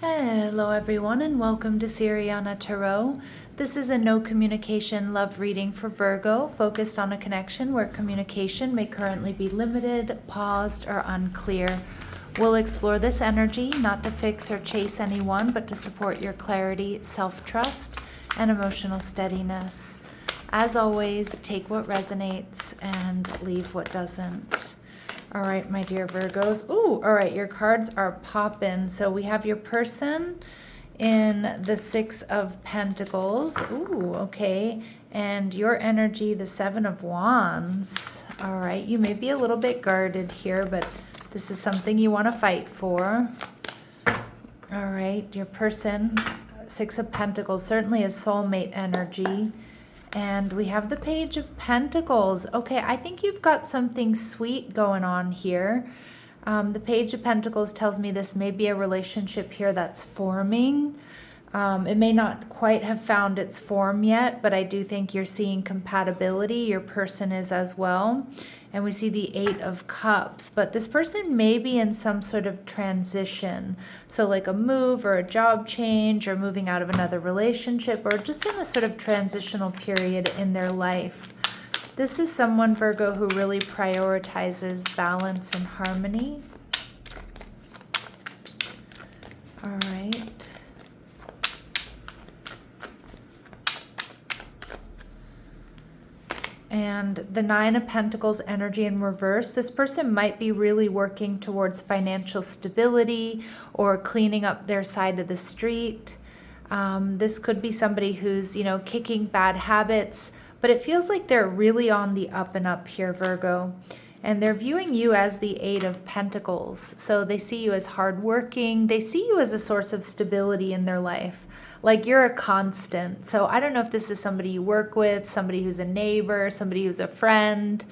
Hello everyone and welcome to Siriana Tarot. This is a no communication love reading for Virgo, focused on a connection where communication may currently be limited, paused, or unclear. We'll explore this energy not to fix or chase anyone, but to support your clarity, self-trust, and emotional steadiness. As always, take what resonates and leave what doesn't. All right, my dear Virgos. Ooh, all right, your cards are popping. So we have your person in the Six of Pentacles. Ooh, okay. And your energy, the Seven of Wands. All right, you may be a little bit guarded here, but this is something you want to fight for. All right, your person, Six of Pentacles, certainly is soulmate energy. And we have the Page of Pentacles. Okay, I think you've got something sweet going on here. The Page of Pentacles tells me this may be a relationship here that's forming. It may not quite have found its form yet, but I do think you're seeing compatibility. Your person is as well. And we see the Eight of Cups, but this person may be in some sort of transition. So like a move or a job change or moving out of another relationship or just in a sort of transitional period in their life. This is someone, Virgo, who really prioritizes balance and harmony. All right. And the Nine of Pentacles energy in reverse. This person might be really working towards financial stability or cleaning up their side of the street. This could be somebody who's, kicking bad habits, but it feels like they're really on the up and up here, Virgo. And they're viewing you as the Eight of Pentacles. So they see you as hardworking. They see you as a source of stability in their life. Like you're a constant. So I don't know if this is somebody you work with, somebody who's a neighbor, somebody who's a friend,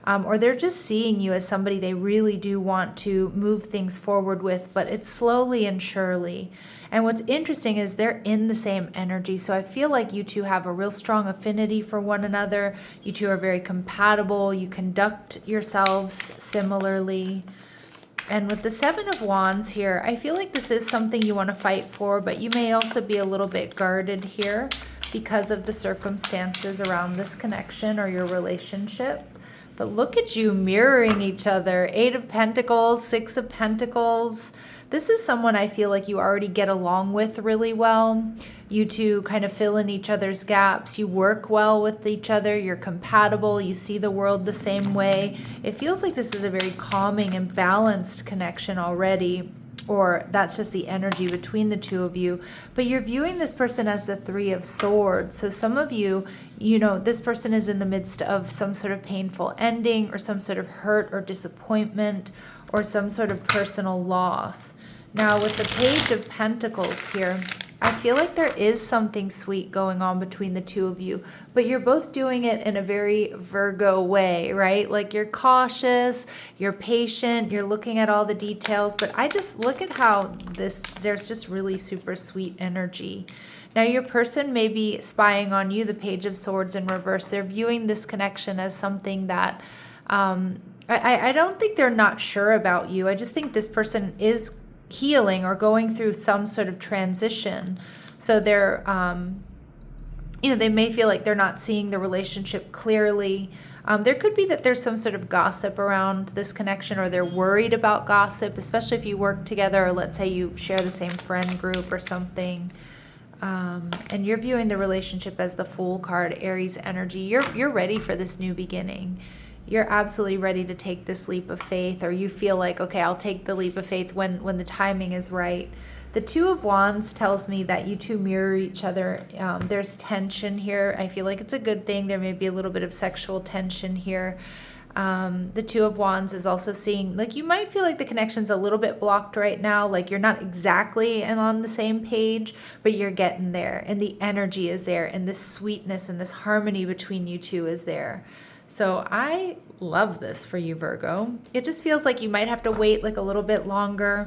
or they're just seeing you as somebody they really do want to move things forward with, but it's slowly and surely. And what's interesting is they're in the same energy. So I feel like you two have a real strong affinity for one another. You two are very compatible. You conduct yourselves similarly. And with the Seven of Wands here, I feel like this is something you want to fight for, but you may also be a little bit guarded here because of the circumstances around this connection or your relationship. But look at you mirroring each other. Eight of Pentacles, Six of Pentacles. This is someone I feel like you already get along with really well. You two kind of fill in each other's gaps. You work well with each other. You're compatible. You see the world the same way. It feels like this is a very calming and balanced connection already, or that's just the energy between the two of you. But you're viewing this person as the Three of Swords. So some of you, this person is in the midst of some sort of painful ending or some sort of hurt or disappointment or some sort of personal loss. Now with the Page of Pentacles here, I feel like there is something sweet going on between the two of you, but you're both doing it in a very Virgo way, right? Like you're cautious, you're patient, you're looking at all the details, but I just look at how there's just really super sweet energy. Now your person may be spying on you, the Page of Swords in reverse. They're viewing this connection as something that, I don't think they're not sure about you. I just think this person is healing or going through some sort of transition. So they're, they may feel like they're not seeing the relationship clearly. There could be that there's some sort of gossip around this connection, or they're worried about gossip, especially if you work together, or let's say you share the same friend group or something. And you're viewing the relationship as the Fool card, Aries energy. You're ready for this new beginning. You're absolutely ready to take this leap of faith, or you feel like, okay, I'll take the leap of faith when the timing is right. The Two of Wands tells me that you two mirror each other. There's tension here. I feel like it's a good thing. There may be a little bit of sexual tension here. The Two of Wands is also seeing, like, you might feel like the connection's a little bit blocked right now. Like you're not exactly on the same page, but you're getting there, and the energy is there, and this sweetness and this harmony between you two is there. So I love this for you, Virgo. It just feels like you might have to wait like a little bit longer.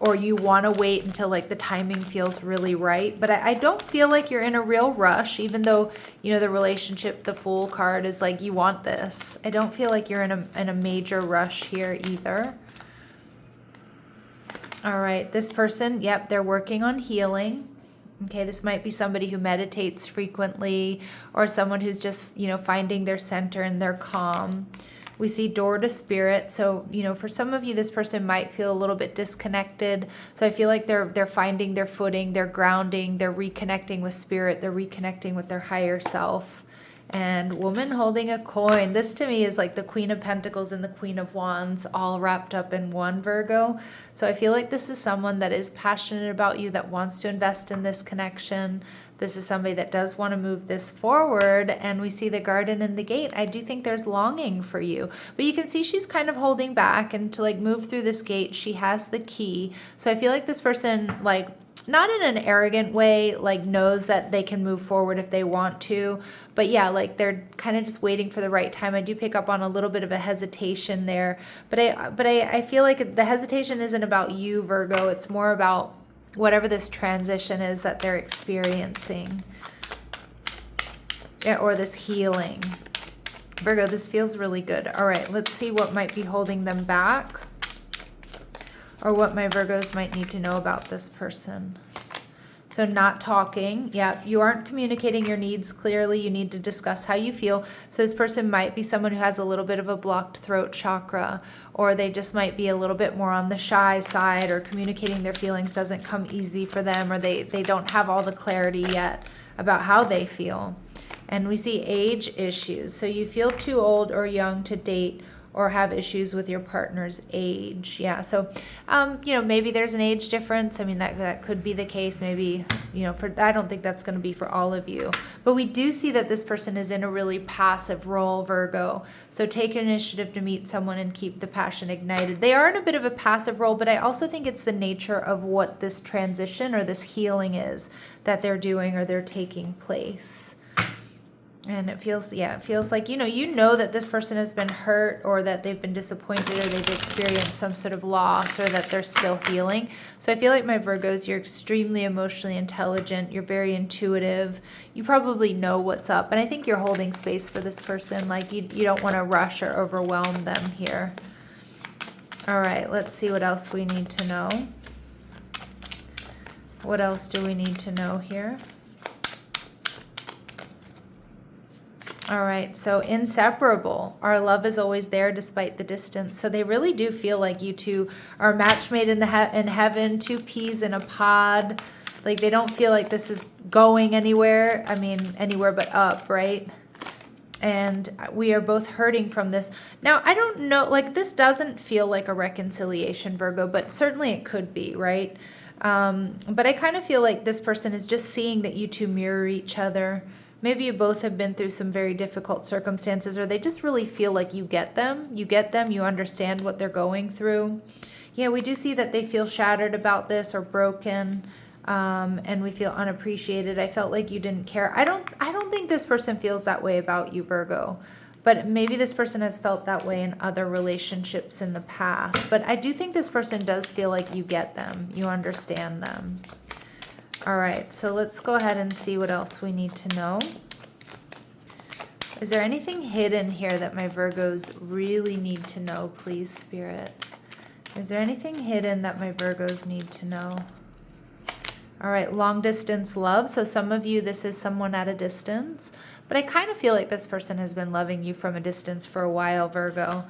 Or you want to wait until like the timing feels really right. But I don't feel like you're in a real rush, even though, the relationship, the Fool card is like, you want this. I don't feel like you're in a major rush here either. All right, this person, yep, they're working on healing. Okay, this might be somebody who meditates frequently or someone who's just, finding their center and their calm. We see door to spirit. So, for some of you, this person might feel a little bit disconnected. So I feel like they're finding their footing, they're grounding, they're reconnecting with spirit, they're reconnecting with their higher self. And woman holding a coin. This to me is like the Queen of Pentacles and the Queen of Wands all wrapped up in one, Virgo. So I feel like this is someone that is passionate about you, that wants to invest in this connection. This is somebody that does want to move this forward. And we see the garden and the gate. I do think there's longing for you. But you can see she's kind of holding back. And to move through this gate, she has the key. So I feel like this person, not in an arrogant way, knows that they can move forward if they want to. But yeah, they're kind of just waiting for the right time. I do pick up on a little bit of a hesitation there. But I feel like the hesitation isn't about you, Virgo. It's more about whatever this transition is that they're experiencing. Yeah, or this healing. Virgo, this feels really good. All right, let's see what might be holding them back, or what my Virgos might need to know about this person. So not talking. Yeah, you aren't communicating your needs clearly. You need to discuss how you feel. So this person might be someone who has a little bit of a blocked throat chakra, or they just might be a little bit more on the shy side, or communicating their feelings doesn't come easy for them, or they don't have all the clarity yet about how they feel. And we see age issues. So you feel too old or young to date, or have issues with your partner's age. Yeah, so, maybe there's an age difference. I mean, that could be the case. Maybe, I don't think that's going to be for all of you. But we do see that this person is in a really passive role, Virgo. So take initiative to meet someone and keep the passion ignited. They are in a bit of a passive role, but I also think it's the nature of what this transition or this healing is that they're doing, or they're taking place. And it feels like, you know that this person has been hurt, or that they've been disappointed, or they've experienced some sort of loss, or that they're still healing. So I feel like, my Virgos, you're extremely emotionally intelligent. You're very intuitive. You probably know what's up. And I think you're holding space for this person. You don't want to rush or overwhelm them here. All right, let's see what else we need to know. What else do we need to know here? All right, so inseparable. Our love is always there despite the distance. So they really do feel like you two are match made in heaven, two peas in a pod. They don't feel like this is going anywhere. I mean, anywhere but up, right? And we are both hurting from this. Now, I don't know, this doesn't feel like a reconciliation, Virgo, but certainly it could be, right? But I kind of feel like this person is just seeing that you two mirror each other. Maybe you both have been through some very difficult circumstances, or they just really feel like you get them. You understand what they're going through. Yeah, we do see that they feel shattered about this, or broken, and we feel unappreciated. I felt like you didn't care. I don't think this person feels that way about you, Virgo, but maybe this person has felt that way in other relationships in the past. But I do think this person does feel like you get them. You understand them. All right, so let's go ahead and see what else we need to know. Is there anything hidden here that my Virgos really need to know, please, Spirit? Is there anything hidden that my Virgos need to know? All right, long distance love. So some of you, this is someone at a distance, but I kind of feel like this person has been loving you from a distance for a while, Virgo.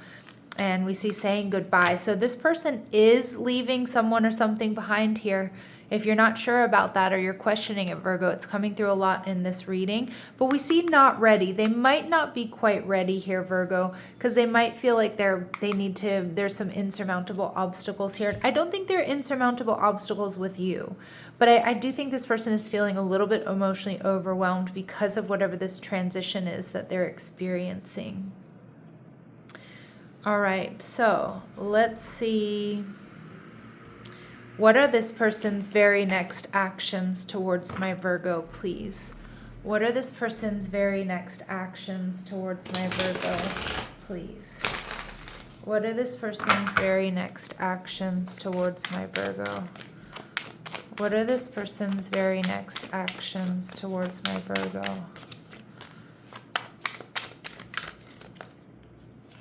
And we see saying goodbye. So this person is leaving someone or something behind here. If you're not sure about that, or you're questioning it, Virgo, it's coming through a lot in this reading. But we see not ready. They might not be quite ready here, Virgo, because they might feel like there's some insurmountable obstacles here. I don't think there are insurmountable obstacles with you, but I do think this person is feeling a little bit emotionally overwhelmed because of whatever this transition is that they're experiencing. All right, so let's see. What are this person's very next actions towards my Virgo, please? What are this person's very next actions towards my Virgo, please? What are this person's very next actions towards my Virgo? What are this person's very next actions towards my Virgo?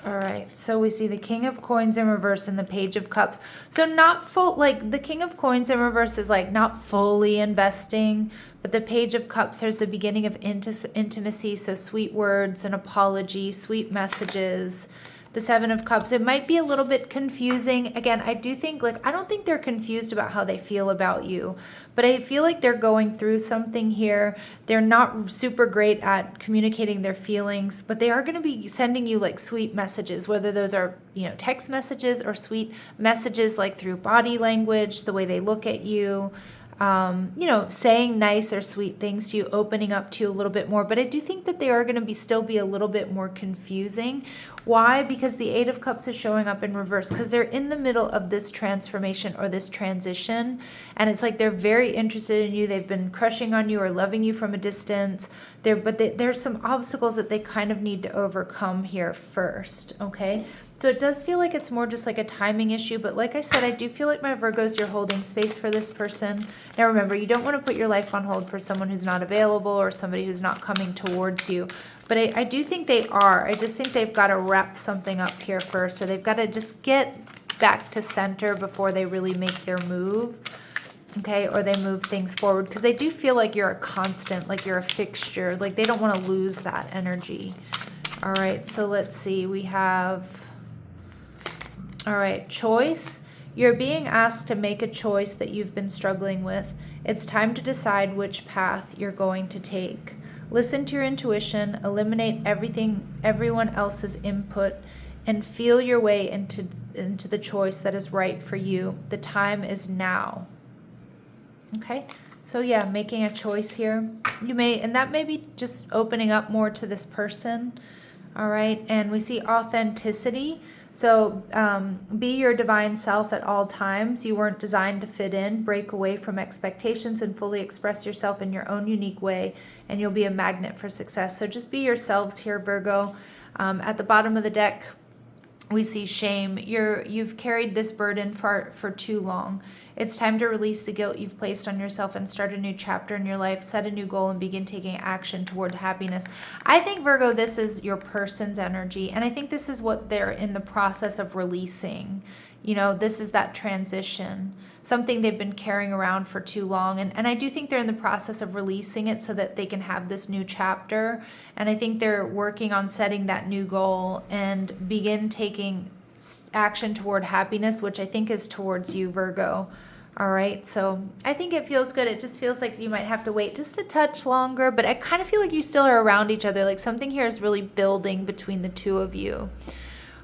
All right, so we see the King of Coins in reverse and the Page of Cups. So not full, like the King of Coins in reverse is like not fully investing, but the Page of Cups, there's the beginning of intimacy, so sweet words, an apology, sweet messages. The Seven of Cups, it might be a little bit confusing. Again, I do think, like, I don't think they're confused about how they feel about you, but I feel like they're going through something here. They're not super great at communicating their feelings, but they are going to be sending you like sweet messages, whether those are, you know, text messages or sweet messages like through body language, the way they look at you. You know, saying nice or sweet things to you, opening up to you a little bit more. But I do think that they are going to be still be a little bit more confusing. Why? Because the Eight of Cups is showing up in reverse, because they're in the middle of this transformation or this transition. And it's like they're very interested in you. They've been crushing on you or loving you from a distance. There's some obstacles that they kind of need to overcome here first, okay? So it does feel like it's more just like a timing issue, but like I said, I do feel like, my Virgos, you're holding space for this person. Now remember, you don't want to put your life on hold for someone who's not available or somebody who's not coming towards you. But I do think they are. I just think they've got to wrap something up here first. So they've got to just get back to center before they really make their move. Okay, or they move things forward, because they do feel like you're a constant, like you're a fixture. Like they don't want to lose that energy. All right, so let's see. We have... All right, choice. You're being asked to make a choice that you've been struggling with. It's time to decide which path you're going to take. Listen to your intuition, eliminate everyone else's input, and feel your way into the choice that is right for you. The time is now. Okay, so yeah, making a choice here. And that may be just opening up more to this person. All right, and we see authenticity. So be your divine self at all times. You weren't designed to fit in. Break away from expectations and fully express yourself in your own unique way, and you'll be a magnet for success. So just be yourselves here, Virgo. At the bottom of the deck, we see shame. You've carried this burden for too long. It's time to release the guilt you've placed on yourself and start a new chapter in your life, set a new goal, and begin taking action toward happiness. I think, Virgo, this is your person's energy, and I think this is what they're in the process of releasing. You know, this is that transition, something they've been carrying around for too long. And I do think they're in the process of releasing it so that they can have this new chapter. And I think they're working on setting that new goal and begin taking action toward happiness, which I think is towards you, Virgo. All right, so I think it feels good. It just feels like you might have to wait just a touch longer, but I kind of feel like you still are around each other. Like something here is really building between the two of you.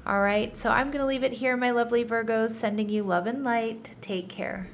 All right, so I'm going to leave it here, my lovely Virgos, sending you love and light. Take care.